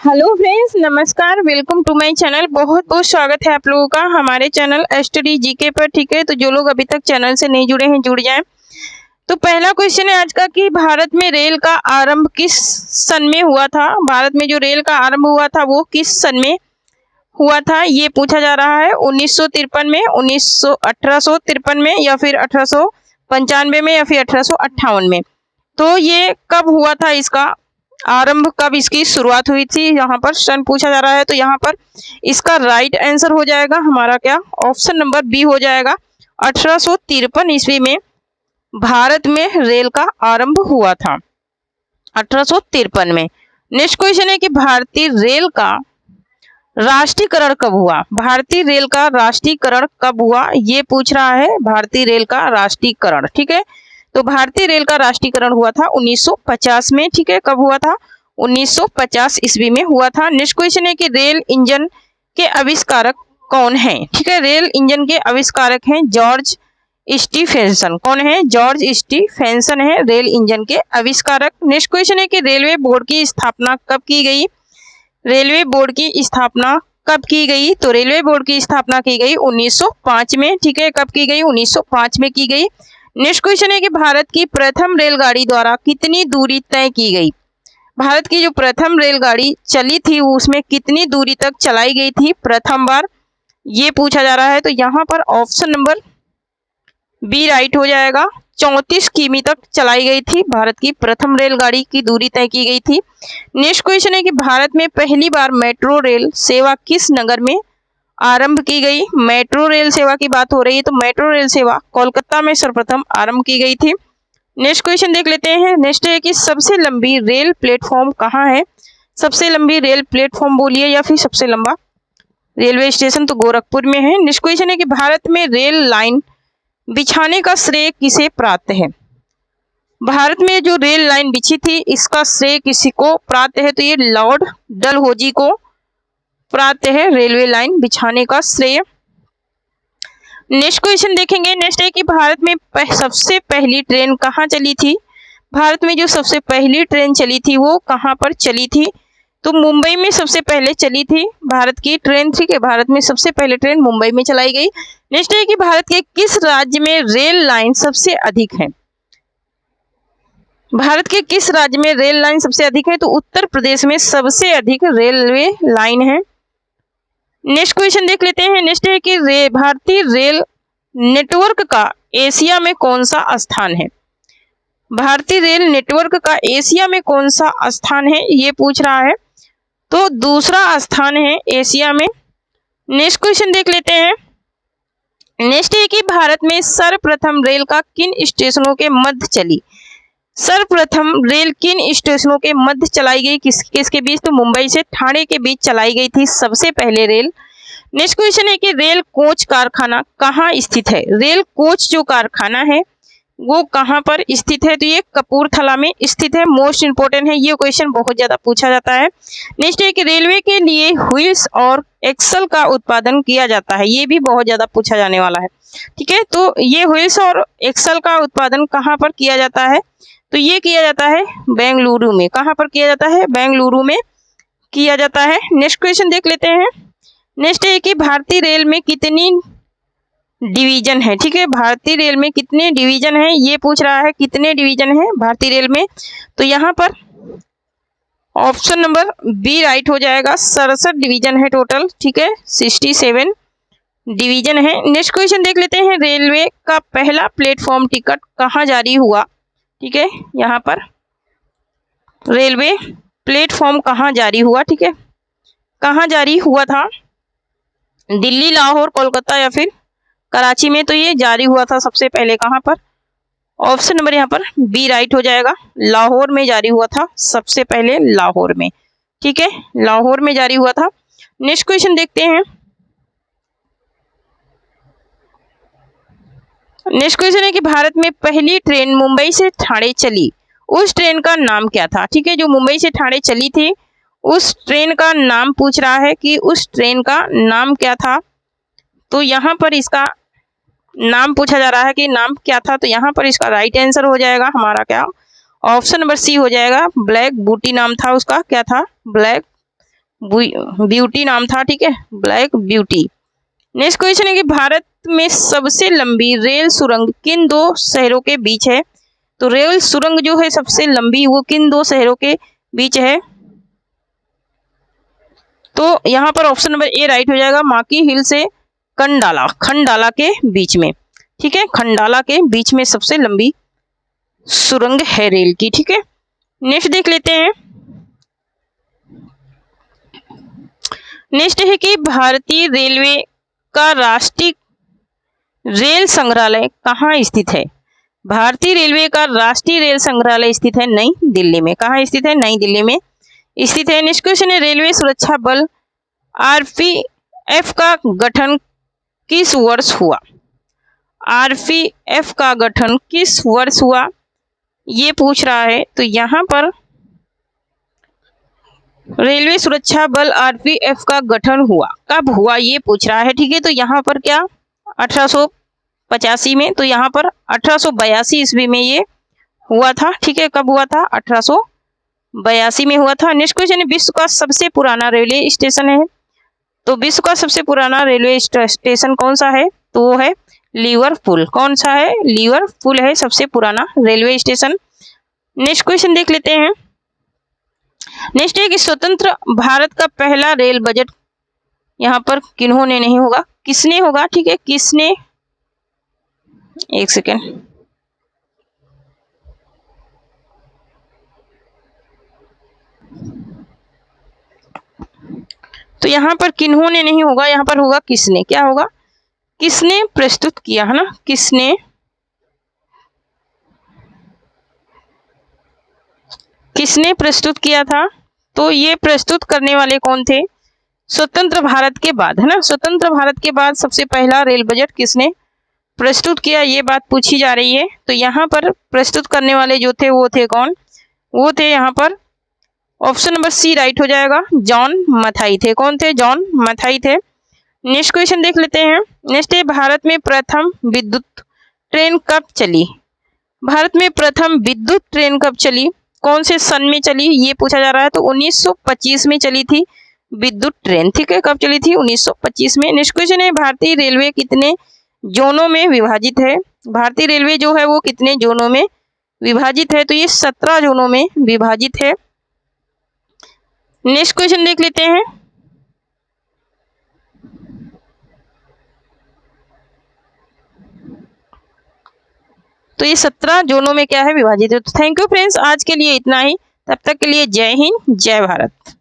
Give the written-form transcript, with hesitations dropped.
Hello friends, नमस्कार। Welcome to my channel. बहुत बहुत स्वागत है आप लोगों का हमारे चैनल स्टडी जीके पर। ठीक है, तो जो लोग अभी तक चैनल से नहीं जुड़े हैं जुड़ जाएं। तो पहला क्वेश्चन है आज का कि भारत में रेल का आरंभ किस सन में हुआ था। भारत में जो रेल का आरंभ हुआ था वो किस सन में हुआ था, ये पूछा जा रहा है। 1953 में, 1853 में, या फिर 1895 में, या फिर 1858 में। तो ये कब हुआ था, इसका आरंभ कब इसकी शुरुआत हुई थी, यहाँ पर सन पूछा जा रहा है। तो यहाँ पर इसका राइट आंसर हो जाएगा हमारा क्या, ऑप्शन नंबर बी हो जाएगा। 1853 ईस्वी में भारत में रेल का आरंभ हुआ था, 1853 में। नेक्स्ट क्वेश्चन है कि भारतीय रेल का राष्ट्रीयकरण कब हुआ। भारतीय रेल का राष्ट्रीयकरण कब हुआ, ये पूछ रहा है। भारतीय रेल का राष्ट्रीयकरण, ठीक है। तो भारतीय रेल का राष्ट्रीयकरण हुआ था 1950 में। ठीक है, कब हुआ था, 1950 ईस्वी में हुआ था। नेक्स्ट क्वेश्चन है कि रेल इंजन के आविष्कारक कौन हैं। ठीक है, रेल इंजन के आविष्कारक हैं जॉर्ज स्टीफेंसन। कौन है, जॉर्ज स्टीफेंसन है रेल इंजन के आविष्कारक। नेक्स्ट क्वेश्चन है कि रेलवे बोर्ड की स्थापना कब की गई। रेलवे बोर्ड की स्थापना कब की गई, तो रेलवे बोर्ड की स्थापना की गई 1905 में। ठीक है, कब की गई, 1905 में की गई। नेक्स्ट क्वेश्चन है कि भारत की प्रथम रेलगाड़ी द्वारा कितनी दूरी तय की गई। भारत की जो प्रथम रेलगाड़ी चली थी उसमें कितनी दूरी तक चलाई गई थी प्रथम बार, ये पूछा जा रहा है। तो यहाँ पर ऑप्शन नंबर बी राइट हो जाएगा। 34 किमी तक चलाई गई थी भारत की प्रथम रेलगाड़ी की दूरी तय की गई थी। नेक्स्ट क्वेश्चन है कि भारत में पहली बार मेट्रो रेल सेवा किस नगर में आरंभ की गई। मेट्रो रेल सेवा की बात हो रही है, तो मेट्रो रेल सेवा कोलकाता में सर्वप्रथम आरंभ की गई थी। नेक्स्ट क्वेश्चन देख लेते हैं। नेक्स्ट है कि सबसे लंबी रेल प्लेटफॉर्म कहाँ है। सबसे लंबी रेल प्लेटफॉर्म बोलिए, या फिर सबसे लंबा रेलवे स्टेशन, तो गोरखपुर में है। नेक्स्ट क्वेश्चन है कि भारत में रेल लाइन बिछाने का श्रेय किसे प्राप्त है। भारत में जो रेल लाइन बिछी थी इसका श्रेय किसी को प्राप्त है, तो ये लॉर्ड डलहौजी को प्राप्त है रेलवे लाइन बिछाने का श्रेय। नेक्स्ट क्वेश्चन देखेंगे। नेक्स्ट है कि भारत में सबसे पहली ट्रेन कहाँ चली थी। भारत में जो सबसे पहली ट्रेन चली थी वो कहाँ पर चली थी, तो मुंबई में सबसे पहले चली थी भारत की ट्रेन। ठीक है, भारत में सबसे पहले ट्रेन मुंबई में चलाई गई। नेक्स्ट है कि भारत के किस राज्य में रेल लाइन सबसे अधिक है। भारत के किस राज्य में रेल लाइन सबसे अधिक है, तो उत्तर प्रदेश में सबसे अधिक रेलवे लाइन है। नेक्स्ट क्वेश्चन देख लेते हैं। नेक्स्ट है कि भारतीय रेल नेटवर्क का एशिया में कौन सा स्थान है। भारतीय रेल नेटवर्क का एशिया में कौन सा स्थान है, ये पूछ रहा है। तो दूसरा स्थान है एशिया में। नेक्स्ट क्वेश्चन देख लेते हैं। नेक्स्ट है कि भारत में सर्वप्रथम रेल का किन स्टेशनों के मध्य चली। सर्वप्रथम रेल किन स्टेशनों के मध्य चलाई गई, किसके बीच, तो मुंबई से ठाणे के बीच चलाई गई थी सबसे पहले रेल। नेक्स्ट क्वेश्चन है कि रेल कोच कारखाना कहाँ स्थित है। रेल कोच जो कारखाना है वो कहाँ पर स्थित है, तो ये कपूरथला में स्थित है। मोस्ट इंपोर्टेंट है, ये क्वेश्चन बहुत ज्यादा पूछा जाता है। नेक्स्ट है कि रेलवे के लिए व्हील्स और एक्सल का उत्पादन किया जाता है, ये भी बहुत ज्यादा पूछा जाने वाला है। ठीक है, तो ये व्हील्स और एक्सल का उत्पादन कहाँ पर किया जाता है, तो ये किया जाता है बेंगलुरु में। कहाँ पर किया जाता है, बेंगलुरु में किया जाता है। नेक्स्ट क्वेश्चन देख लेते हैं। नेक्स्ट है कि भारतीय रेल में कितनी डिवीजन है। ठीक है, भारतीय रेल में कितने डिवीजन है, ये पूछ रहा है। कितने डिवीजन है भारतीय रेल में, तो यहाँ पर ऑप्शन नंबर बी राइट हो जाएगा। 67 डिवीजन है टोटल। ठीक है, 67 डिवीजन है। नेक्स्ट क्वेश्चन देख लेते हैं। रेलवे का पहला प्लेटफॉर्म टिकट कहाँ जारी हुआ। ठीक है, यहाँ पर रेलवे प्लेटफॉर्म कहाँ जारी हुआ। ठीक है, कहाँ जारी हुआ था, दिल्ली, लाहौर, कोलकाता या फिर कराची में, तो ये जारी हुआ था सबसे पहले कहाँ पर, ऑप्शन नंबर यहाँ पर बी राइट हो जाएगा। लाहौर में जारी हुआ था सबसे पहले, लाहौर में। ठीक है, लाहौर में जारी हुआ था। नेक्स्ट क्वेश्चन देखते हैं। नेक्स्ट क्वेश्चन है कि भारत में पहली ट्रेन मुंबई से ठाणे चली, उस ट्रेन का नाम क्या था। ठीक है, जो मुंबई से ठाणे चली थी उस ट्रेन का नाम पूछ रहा है कि उस ट्रेन का नाम क्या था, तो यहाँ पर इसका नाम पूछा जा रहा है कि नाम क्या था, तो यहाँ पर इसका राइट आंसर हो जाएगा हमारा क्या, ऑप्शन नंबर सी हो जाएगा। ब्लैक बूटी नाम था उसका, क्या था, ब्लैक ब्यूटी नाम था, ठीक है, ब्लैक ब्यूटी। नेक्स्ट क्वेश्चन है कि भारत में सबसे लंबी रेल सुरंग किन दो शहरों के बीच है? तो रेल सुरंग जो है सबसे लंबी वो किन दो शहरों के बीच है? तो यहाँ पर ऑप्शन नंबर ए राइट हो जाएगा, माकी हिल से खंडाला, खंडाला के बीच में, ठीक है, खंडाला के बीच में सबसे लंबी सुरंग है रेल की, ठीक है। नेक्स्ट देख लेते हैं। नेक्स्ट है कि भारतीय रेलवे का राष्ट्रीय रेल संग्रहालय कहाँ स्थित है? भारतीय रेलवे का राष्ट्रीय रेल संग्रहालय स्थित है नई दिल्ली में। कहाँ स्थित है? नई दिल्ली में स्थित है। नेक्स्ट क्वेश्चन है, रेलवे सुरक्षा बल आरपीएफ का गठन किस वर्ष हुआ? आरपीएफ का गठन किस वर्ष हुआ ये पूछ रहा है। तो यहाँ पर रेलवे सुरक्षा बल आरपीएफ का गठन हुआ, कब हुआ ये पूछ रहा है, ठीक है। तो यहाँ पर क्या 1885 में, तो यहाँ पर 1882 ईस्वी में ये हुआ था, ठीक है। कब हुआ था? 1882 में हुआ था। नेक्स्ट क्वेश्चन है, विश्व का सबसे पुराना रेलवे स्टेशन है। तो विश्व का सबसे पुराना रेलवे स्टेशन कौन सा है? तो वो है लिवरपूल। कौन सा है? लिवरपूल है सबसे पुराना रेलवे स्टेशन। नेक्स्ट क्वेश्चन देख लेते हैं। नेक्स्ट है कि स्वतंत्र भारत का पहला रेल बजट यहाँ पर किन्होंने नहीं होगा, किसने होगा, ठीक है, किसने, एक सेकेंड, तो यहाँ पर किन्होंने नहीं होगा, यहाँ पर होगा किसने। क्या होगा? किसने प्रस्तुत किया, है ना, किसने प्रस्तुत किया था? तो ये प्रस्तुत करने वाले कौन थे? स्वतंत्र भारत के बाद, है ना, स्वतंत्र भारत के बाद सबसे पहला रेल बजट किसने प्रस्तुत किया, ये बात पूछी जा रही है। तो यहाँ पर प्रस्तुत करने वाले जो थे वो थे कौन? वो थे यहाँ पर ऑप्शन नंबर सी राइट हो जाएगा, जॉन मथाई थे। कौन थे? जॉन मथाई थे। नेक्स्ट क्वेश्चन देख लेते हैं। नेक्स्ट है, भारत में प्रथम विद्युत ट्रेन कब चली? भारत में प्रथम विद्युत ट्रेन कब चली, कौन से सन में चली ये पूछा जा रहा है। तो 1925 में चली थी विद्युत ट्रेन, ठीक है। कब चली थी? 1925 में। नेक्स्ट क्वेश्चन है, भारतीय रेलवे कितने जोनों में विभाजित है? भारतीय रेलवे जो है वो कितने जोनों में विभाजित है? तो ये 17 जोनों में विभाजित है। नेक्स्ट क्वेश्चन देख लेते हैं। तो ये 17 जोनों में क्या है? विभाजित है। तो थैंक यू फ्रेंड्स, आज के लिए इतना ही। तब तक के लिए जय हिंद, जय भारत।